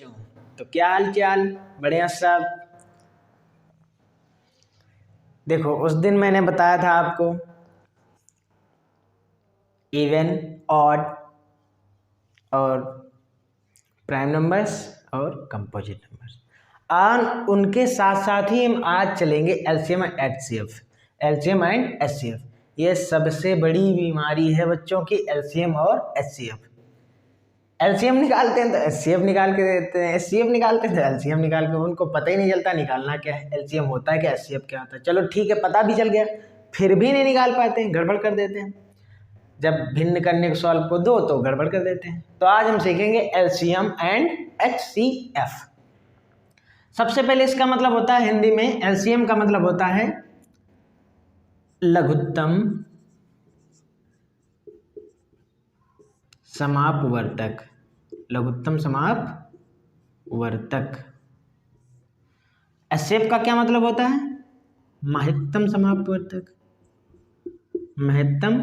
बच्चों, तो क्या हाल चाल? बढ़िया सब। देखो, उस दिन मैंने बताया था आपको इवन, ऑड और प्राइम नंबर्स और कंपोजिट नंबर्स। और उनके साथ साथ ही हम आज चलेंगे LCM and HCF. LCM and HCF ये सबसे बड़ी बीमारी है बच्चों की, एलसीएम और एचसीएफ। एलसीएम निकालते हैं तो एचसीएफ निकाल के देते हैं, एचसीएफ निकालते हैं तो एलसीएम निकाल के, उनको पता ही नहीं चलता निकालना क्या है, एलसीएम होता है क्या, एचसीएफ क्या होता है। चलो ठीक है, पता भी चल गया, फिर भी नहीं निकाल पाते हैं, गड़बड़ कर देते हैं। जब भिन्न करने को सॉल्व को दो तो गड़बड़ कर देते हैं। तो आज हम सीखेंगे एलसीएम एंड एचसीएफ। सबसे पहले इसका मतलब होता है हिंदी में, एलसीएम का मतलब होता है लघुत्तम समापवर्तक। लघुत्तम समापवर्तक। एचसीएफ का क्या मतलब होता है? महत्तम समापवर्तक। महत्तम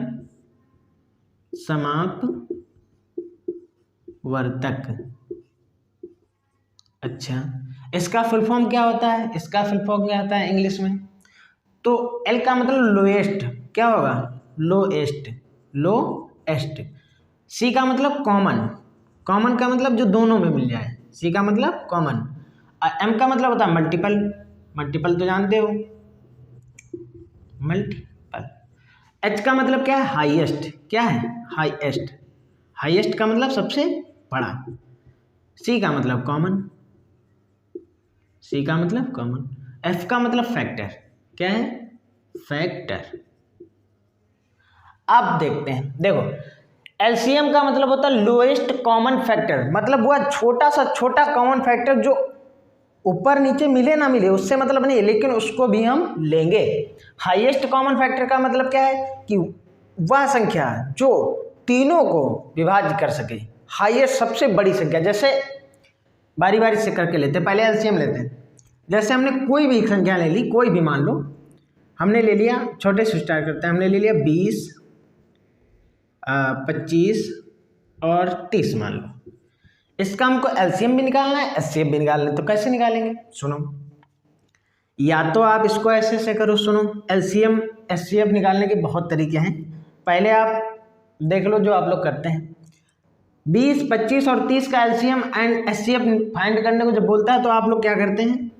समापवर्तक। अच्छा, इसका फुल फॉर्म क्या होता है? इसका फुल फॉर्म क्या होता है इंग्लिश में? तो एल का मतलब लोएस्ट, क्या होगा? Lowest, lowest. सी का मतलब कॉमन, कॉमन का मतलब जो दोनों में मिल जाए, सी का मतलब कॉमन। एम का मतलब होता है मल्टीपल, मल्टीपल तो जानते हो, मल्टीपल। एच का मतलब क्या है? हाईएस्ट, क्या है? हाईएस्ट, हाईएस्ट का मतलब सबसे बड़ा। सी का मतलब कॉमन, सी का मतलब कॉमन। एफ का मतलब फैक्टर, क्या है? फैक्टर। अब देखते हैं, देखो एलसीएम का मतलब होता है लोएस्ट कॉमन फैक्टर, मतलब वह छोटा सा छोटा कॉमन फैक्टर जो ऊपर नीचे मिले ना मिले उससे मतलब नहीं, लेकिन उसको भी हम लेंगे। हाईएस्ट कॉमन फैक्टर का मतलब क्या है? कि वह संख्या जो तीनों को विभाज्य कर सके, हाईएस्ट सबसे बड़ी संख्या। जैसे बारी बारी से करके लेते हैं, पहले एलसीएम लेते हैं। जैसे हमने कोई भी संख्या ले ली, कोई भी मान लो, हमने ले लिया, छोटे से स्टार्ट करते हैं, हमने ले लिया 20, 25 और 30 मान लो। इसका हमको एलसीएम भी निकालना है, एचसीएफ भी निकालना है। तो कैसे निकालेंगे? सुनो, या तो आप इसको ऐसे से करो, सुनो, एलसीएम एचसीएफ निकालने के बहुत तरीके हैं। पहले आप देख लो जो आप लोग करते हैं। 20, 25 और 30 का एलसीएम एंड एचसीएफ फाइंड करने को जब बोलता है तो आप लोग क्या करते हैं?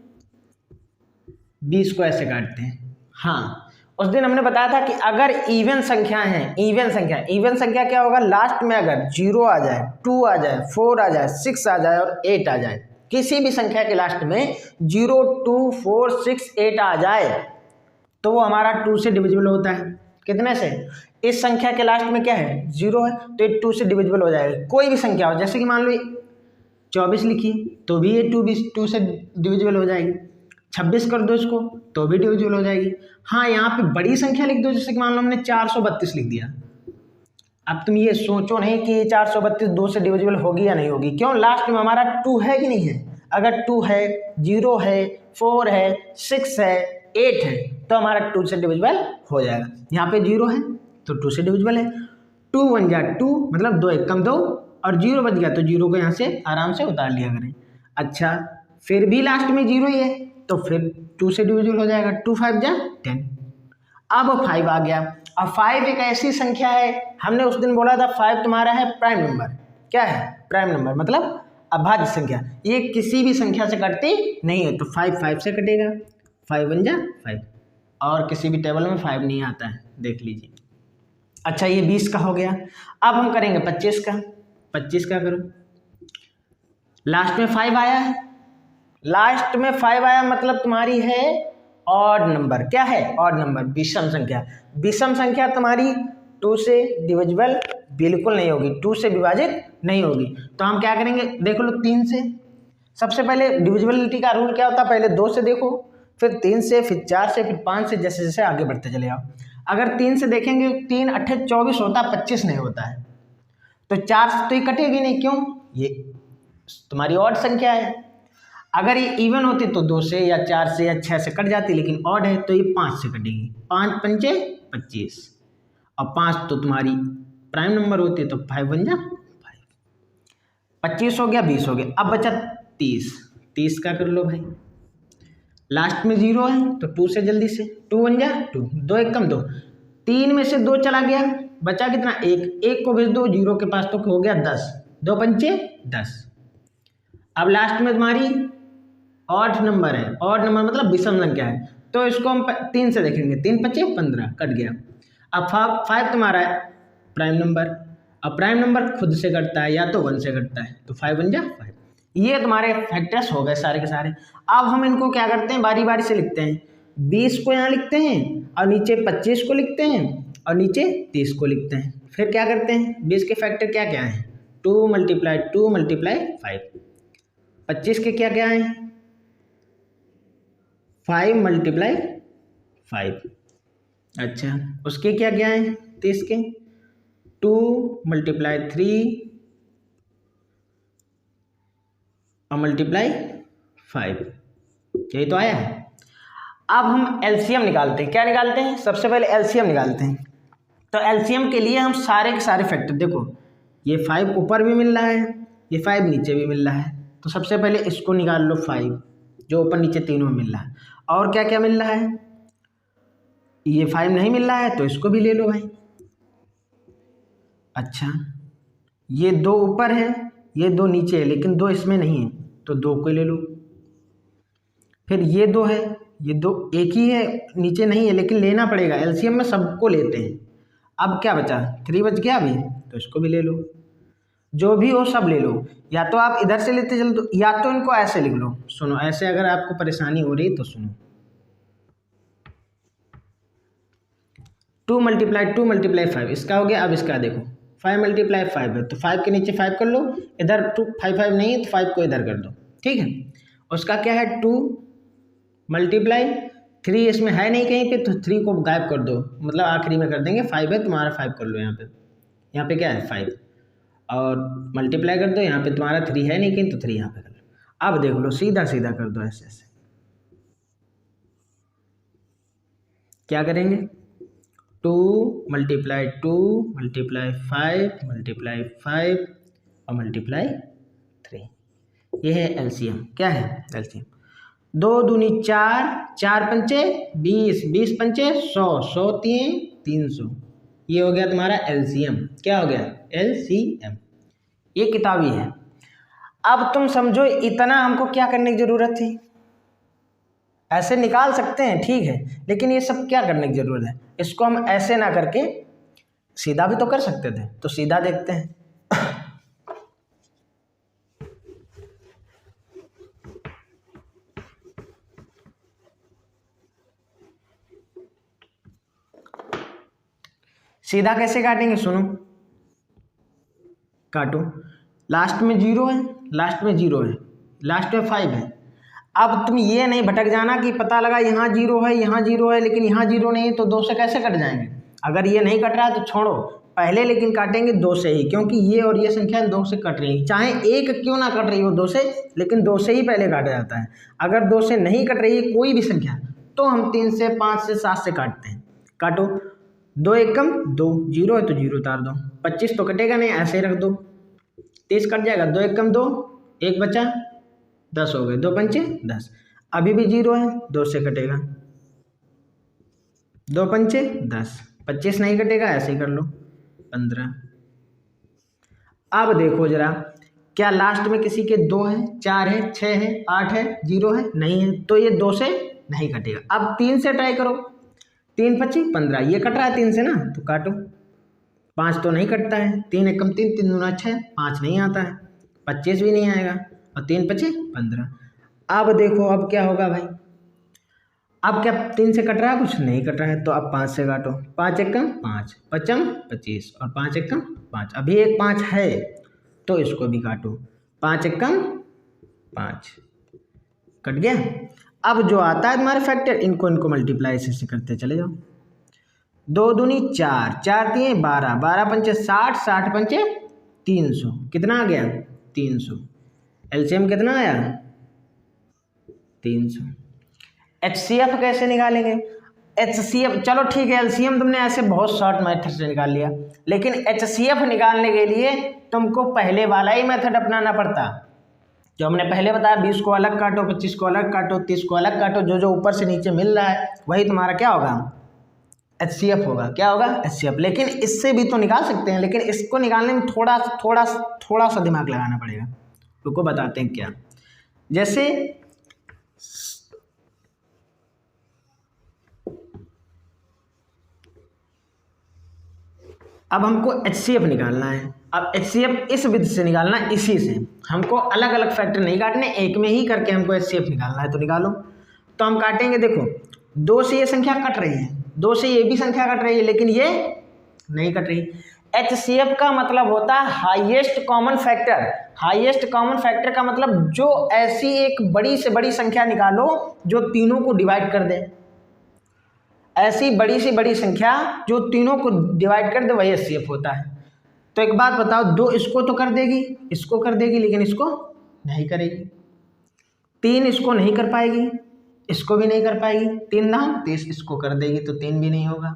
20 को ऐसे काटते हैं। हाँ, उस दिन हमने बताया था कि अगर इवन संख्या है, इवन संख्या, इवन संख्या क्या होगा? लास्ट में अगर 0 आ जाए, 2 आ जाए, 4 आ जाए, 6 आ जाए और 8 आ जाए, किसी भी संख्या के लास्ट में 0, 2, 4, 6, 8 आ जाए तो वो हमारा 2 से डिविजिबल होता है। कितने से? इस संख्या के लास्ट में क्या है? 0 है, तो ये 2 से डिविजिबल हो जाएगा। कोई भी संख्या हो, जैसे कि मान लो 24 लिखी तो भी ये 2 से डिविजिबल हो जाएगी। 26 कर दो इसको तो भी डिविजिबल हो जाएगी। हाँ, यहाँ पे बड़ी संख्या लिख दो, जैसे कि मान लो हमने 432 लिख दिया। अब तुम ये सोचो नहीं कि ये 432 2 से डिविजिबल होगी या नहीं होगी। क्यों? लास्ट में हमारा 2 है कि नहीं है? अगर 2 है, 0 है, 4 है, 6 है, 8 है तो हमारा 2 से डिविजिबल हो जाएगा। यहाँ पे 0 है तो 2 से डिविजिबल है। 2 1 जा 2, मतलब 2 1 कम 2, और 0 बच गया तो 0 को यहाँ से आराम से उतार लिया करें। अच्छा, फिर भी लास्ट में 0 ही है तो फिर 2 से डिविजिबल हो जाएगा। 2 5 जा 10। अब 5 आ गया। अब 5 एक ऐसी संख्या है, हमने उस दिन बोला था 5 तुम्हारा है प्राइम नंबर। क्या है? प्राइम नंबर, मतलब अभाज्य संख्या। ये किसी भी संख्या से कटती नहीं है, तो 5 5 से कटेगा। 5 1 जा 5, और किसी भी टेबल में 5 नहीं आता है, देख लीजिए। अच्छा, ये 20 का हो गया। अब हम करेंगे 25 का। 25 का करो, लास्ट में 5 आया है, लास्ट में 5 आया मतलब तुम्हारी है ऑड नंबर। क्या है? ऑड नंबर, विषम संख्या। विषम संख्या तुम्हारी 2 से डिविजिबल बिल्कुल नहीं होगी, 2 से विभाजित नहीं होगी। तो हम क्या करेंगे? देख लो 3 से। सबसे पहले डिविजिबिलिटी का रूल क्या होता है? पहले 2 से देखो, फिर 3 से, फिर 4 से, फिर 5 से, जैसे जैसे आगे बढ़ते चले आओ। अगर 3 से देखेंगे, 3 8 24 होता है, 25 नहीं होता है। तो 4 से तो ये कटेगी नहीं, क्यों? ये तुम्हारी ऑड संख्या है। अगर ये इवन होती तो 2 से या 4 से या 6 से कट जाती, लेकिन ऑड है तो ये 5 से कटेगी। 5 पंचे 25, और 5 तो तुम्हारी प्राइम नंबर होती है, तो 5 1 जा 5। 25 हो गया, 20 हो गया। अब बचा 30, 30 का कर लो भाई, लास्ट में 0 है तो 2 से जल्दी से 2 बन जा 2, 2 एक कम 2, 3 में से 2 चला गया, बचा कितना 1, 1 को भेज दो 0 के पास तो हो गया 10, 2 पंचे 10। अब लास्ट में तुम्हारी ऑड नंबर है, ऑड नंबर मतलब विषम संख्या है, तो इसको हम 3 से देखेंगे, 3 पच्चे 15 कट गया। अब 5 तुम्हारा है प्राइम नंबर, अब प्राइम नंबर खुद से कटता है या तो 1 से कटता है, तो 5 बन जा 5। ये तुम्हारे फैक्टर्स हो गए सारे के सारे। अब हम इनको क्या करते हैं, बारी बारी से लिखते हैं, 20 को यहाँ लिखते हैं और नीचे 25 को लिखते हैं और नीचे 30 को लिखते हैं। फिर क्या करते हैं, 20 के फैक्टर क्या क्या हैं, 2 × 2 × 5, 25 के क्या क्या हैं, 5 × 5, अच्छा उसके क्या क्या हैं 30 के, 2 × 3 और × 5, यही तो आया है। अब हम एलसीएम निकालते हैं, क्या निकालते हैं, सबसे पहले एलसीएम निकालते हैं। तो एलसीएम के लिए हम सारे के सारे फैक्टर, देखो ये 5 ऊपर भी मिल रहा है, ये 5 नीचे भी मिल रहा है, तो सबसे पहले इसको निकाल लो 5 जो ऊपर नीचे तीनों में मिल रहा है। और क्या क्या मिल रहा है, ये 5 नहीं मिल रहा है तो इसको भी ले लो भाई। अच्छा ये 2 ऊपर है, ये 2 नीचे है, लेकिन 2 इसमें नहीं है तो 2 को ले लो। फिर ये 2 है, ये 2 एक ही है, नीचे नहीं है, लेकिन लेना पड़ेगा, एलसीएम में सबको लेते हैं। अब क्या बचा, 3 बच गया अभी, तो इसको भी ले लो, जो भी हो सब ले लो। या तो आप इधर से लेते चलो, या तो इनको ऐसे लिख लो, सुनो ऐसे अगर आपको परेशानी हो रही तो सुनो, 2 × 2 × 5 इसका हो गया। अब इसका देखो 5 × 5 है तो 5 के नीचे 5 कर लो, इधर 2 5 5 नहीं है तो 5 को इधर कर दो, ठीक है। उसका क्या है 2 × 3, इसमें है नहीं कहीं पे तो 3 को गायब कर दो, मतलब आखिरी में कर देंगे, 5 है तुम्हारा 5 कर लो, यहाँ पे क्या है 5 और मल्टीप्लाई कर दो, यहाँ पे तुम्हारा 3 है नहीं कहीं तो 3 यहाँ पे कर लो। अब देख लो सीधा सीधा कर दो ऐसे ऐसे, क्या करेंगे 2 × 2 × 5 × 5 और × 3, ये है एलसीएम। क्या है एलसीएम, 2 दूनी 4, 4 पंचे 20, 20 पंचे 100, 100 3 300, ये हो गया तुम्हारा एलसीएम। क्या हो गया एलसीएम, ये किताबी है। अब तुम समझो इतना हमको क्या करने की ज़रूरत थी, ऐसे निकाल सकते हैं ठीक है, लेकिन ये सब क्या करने की ज़रूरत है, इसको हम ऐसे ना करके सीधा भी तो कर सकते थे, तो सीधा देखते हैं। सीधा कैसे काटेंगे, सुनो काटो, लास्ट में 0 है, लास्ट में 0 है, लास्ट में 5 है। अब तुम ये नहीं भटक जाना कि पता लगा यहाँ 0 है यहाँ 0 है लेकिन यहाँ 0 नहीं है तो 2 से कैसे कट जाएंगे। अगर ये नहीं कट रहा है तो छोड़ो, पहले लेकिन काटेंगे 2 से ही, क्योंकि ये और ये संख्या 2 से कट रही है, चाहे एक क्यों ना कट रही हो 2 से, लेकिन 2 से ही पहले काटा जाता है। अगर 2 से नहीं कट रही है कोई भी संख्या तो हम 3 से 5 से 7 से काटते हैं। काटो, 2 1 कम 2, 0 है तो 0 उतार दो, 25 तो कटेगा नहीं ऐसे ही रख दो, 30 कट जाएगा, 2 1 कम 2, 1 बचा 10 हो गए, 2 पंचे 10, अभी भी 0 है 2 से कटेगा, 2 पंचे 10, 25 नहीं कटेगा ऐसे ही कर लो 15। अब देखो जरा, क्या लास्ट में किसी के 2 है 4 है 6 है 8 है 0 है, नहीं है, तो ये 2 से नहीं कटेगा। अब 3 से ट्राई करो, 3 25 15, ये कट रहा है 3 से ना, तो काटो, 5 तो नहीं कटता है, 3 1 कम 3, 3 दूना 6, 5 नहीं आता है, 25 भी नहीं आएगा और 3 25 15। अब देखो अब क्या होगा भाई, अब क्या 3 से कट रहा है, कुछ नहीं कट रहा है, तो अब 5 से काटो, 5 1 5, 5 25 और 5 1 5, अभी एक 5 है तो इसको भी काटो, 5 1 5, कट गया। अब जो आता है तुम्हारे फैक्टर, इनको मल्टीप्लाई से करते चले जाओ, 2 दूनी 4, 4 3 12, 12 पंचे 60, 60 पंचे 300, कितना आ गया 300। एलसीएम कितना आया 300। एचसीएफ कैसे निकालेंगे, एचसीएफ चलो ठीक है, एलसीएम तुमने ऐसे बहुत शॉर्ट मेथड से निकाल लिया, लेकिन एचसीएफ निकालने के लिए तुमको पहले वाला ही मेथड अपनाना पड़ता। जो हमने पहले बताया 20 को अलग काटो, 25 को अलग काटो, 30 को अलग काटो, जो जो ऊपर से नीचे मिल रहा है वही तुम्हारा क्या होगा, HCF होगा। क्या होगा, HCF। लेकिन इससे भी तो निकाल सकते हैं, लेकिन इसको निकालने में थोड़ा सा दिमाग लगाना पड़ेगा। रुको बताते हैं क्या। जैसे अब हमको HCF निकालना है। अब HCF इस विधि से निकालना है, इसी से हमको अलग अलग फैक्टर नहीं काटने, एक में ही करके हमको HCF निकालना है। तो निकालो। तो हम काटेंगे, देखो 2 से ये संख्या कट रही है, 2 से ये भी संख्या कट रही है, लेकिन ये नहीं कट रही। HCF का मतलब होता है highest common factor. Highest common factor का मतलब जो ऐसी एक बड़ी से बड़ी संख्या निकालो जो तीनों को डिवाइड कर दे। ऐसी बड़ी से बड़ी संख्या जो तीनों को डिवाइड कर दे वही HCF होता है। तो एक बात बताओ, 2 इसको तो कर देगी, इसको कर देगी, लेकिन इसको नहीं करेगी। 3 इसको नहीं कर पाएगी, इसको भी नहीं कर पाएगी। 3 दाम 30 इसको कर देगी तो 3 भी नहीं होगा।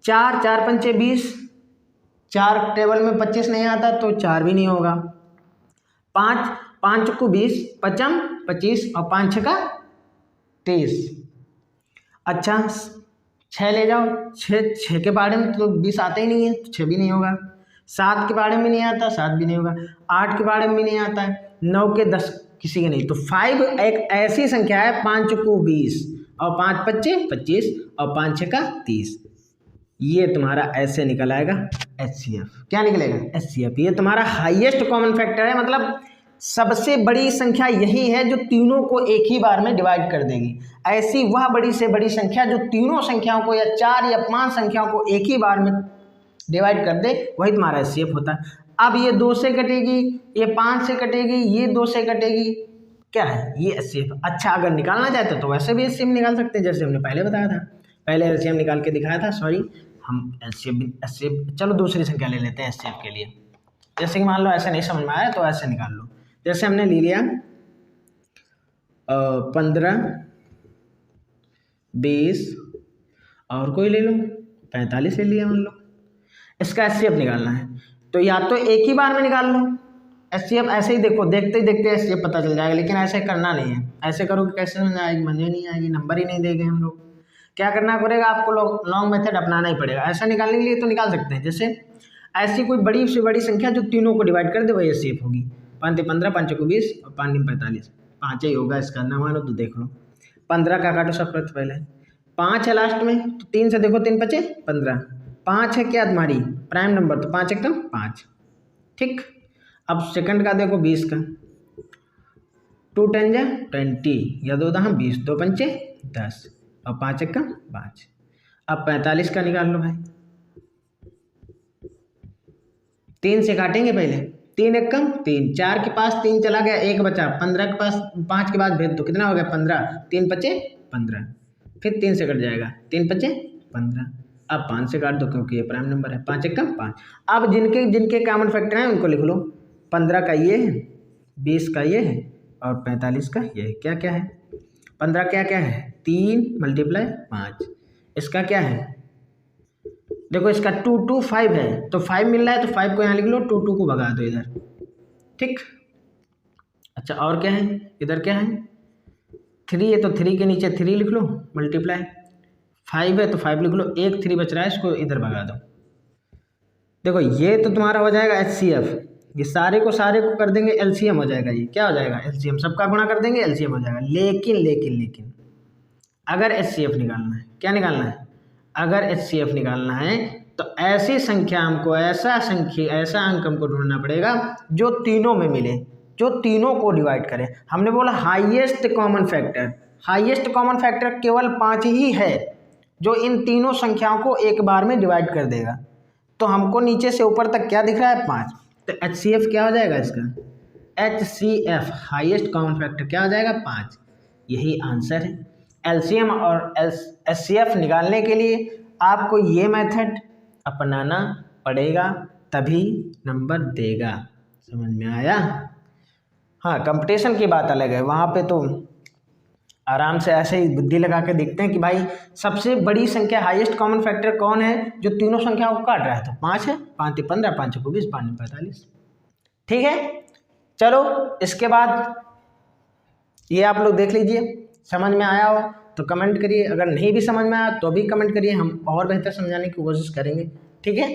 4 4 पंचे 20, 4 टेबल में 25 नहीं आता तो 4 भी नहीं होगा। 5 5 को 20, 5 25 और 5 6 30। अच्छा 6 ले जाओ, 6 के बारे में तो 20 आते ही नहीं है तो 6 भी नहीं होगा। 7 के बारे में नहीं आता, 7 भी नहीं होगा। 8 के बारे में भी नहीं आता है, 9 के 10 किसी के नहीं। तो 5 एक ऐसी संख्या है, 5 को 20 और 5 25 25 और 5 6 30। ये तुम्हारा ऐसे निकल आएगा HCF। क्या निकलेगा, HCF। ये तुम्हारा हाईएस्ट कॉमन फैक्टर है, मतलब सबसे बड़ी संख्या यही है जो तीनों को एक ही बार में डिवाइड कर देगी। ऐसी वह बड़ी से बड़ी संख्या जो तीनों संख्याओं को या 4 या 5 संख्याओं को एक ही बार में डिवाइड कर दे वही तुम्हारा HCF होता है। अब ये 2 से कटेगी, ये 5 से कटेगी, ये 2 से कटेगी, क्या है ये HCF। अच्छा अगर निकालना चाहते तो वैसे भी HCF निकाल सकते हैं, जैसे हमने पहले बताया था, पहले LCM निकाल के दिखाया था। सॉरी, हम HCF चलो दूसरी संख्या ले लेते हैं HCF के लिए। जैसे कि मान लो ऐसे नहीं समझ में आया तो ऐसे निकाल लो। जैसे हमने ले लिया 15 20 और कोई ले लो 45 ले लिया मान लो। इसका HCF निकालना है तो या तो एक ही बार में निकाल लो HCF। ऐसे ही देखो, देखते ही देखते HCF पता चल जाएगा, लेकिन ऐसे करना नहीं है। ऐसे करोगे कैसे समझ आएगी, मजे नहीं आएगी, नंबर ही नहीं देंगे हम लोग। क्या करना पड़ेगा आपको, लॉन्ग मेथड अपनाना ही पड़ेगा। ऐसा निकालने के लिए तो निकाल सकते हैं, जैसे ऐसी कोई बड़ी से बड़ी संख्या जो तीनों को डिवाइड कर दे वही HCF होगी। 5 15 5 को 20 और 5 45, 5 ही होगा इसका। ना मानो तो देख लो। 15 का काटो सब पहले, 5 है लास्ट में तो 3 से देखो, 3 5 15, 5 है क्या तुम्हारी प्राइम नंबर तो 5 एकदम 5, ठीक। अब सेकंड का देखो 20 का, 2 10 जा 20 या 2 दहा 20, 2 पंचे 10 और 5 1 5। अब 45 का निकाल लो भाई। 3 से काटेंगे पहले, 3 1 3, 4 के पास 3 चला गया, 1 बचा। 15 के पास 5 के बाद भेज दो, कितना हो गया 15, 3 5 15, फिर 3 से कट जाएगा, 3 5 15। अब 5 से काट दो क्योंकि ये प्राइम नंबर है, 5 1 5। अब जिनके जिनके कॉमन फैक्टर हैं उनको लिख लो। 15 का ये है, 20 का ये है और 45 का ये है। क्या क्या है, 15 क्या क्या है 3 × 5। इसका क्या है देखो, इसका 2 2 5 है तो 5 मिल रहा है तो 5 को यहाँ लिख लो, 2 2 को भगा दो इधर, ठीक। अच्छा और क्या है, इधर क्या है 3 है तो 3 के नीचे 3 लिख लो, मल्टीप्लाई 5 है तो 5 लिख लो, 1 3 बच रहा है, इसको इधर भगा दो। देखो ये तो तुम्हारा हो जाएगा HCF। ये सारे को कर देंगे LCM हो जाएगा। ये क्या हो जाएगा LCM, सबका गुणा कर देंगे LCM हो जाएगा। लेकिन अगर HCF निकालना है, क्या निकालना है, अगर HCF निकालना है तो ऐसी संख्या हमको ऐसा अंक हमको ढूंढना पड़ेगा जो तीनों में मिले, जो तीनों को डिवाइड करे। हमने बोला highest common factor, highest common factor केवल 5 ही है जो इन तीनों संख्याओं को एक बार में डिवाइड कर देगा। तो हमको नीचे से ऊपर तक क्या दिख रहा है 5, तो HCF क्या हो जाएगा इसका, HCF हाईएस्ट कॉमन फैक्टर क्या हो जाएगा 5। यही आंसर है। LCM और HCF निकालने के लिए आपको ये मेथड अपनाना पड़ेगा, तभी नंबर देगा। समझ में आया। हाँ, कंपटीशन की बात अलग है, वहाँ पे तो आराम से ऐसे ही बुद्धि लगा के देखते हैं कि भाई सबसे बड़ी संख्या हाईएस्ट कॉमन फैक्टर कौन है जो तीनों संख्याओं को काट रहा है, तो 5 है। 5 15 5 को 20 5 45, ठीक है। चलो इसके बाद ये आप लोग देख लीजिए, समझ में आया हो तो कमेंट करिए, अगर नहीं भी समझ में आया तो भी कमेंट करिए, हम और बेहतर समझाने की कोशिश करेंगे। ठीक है।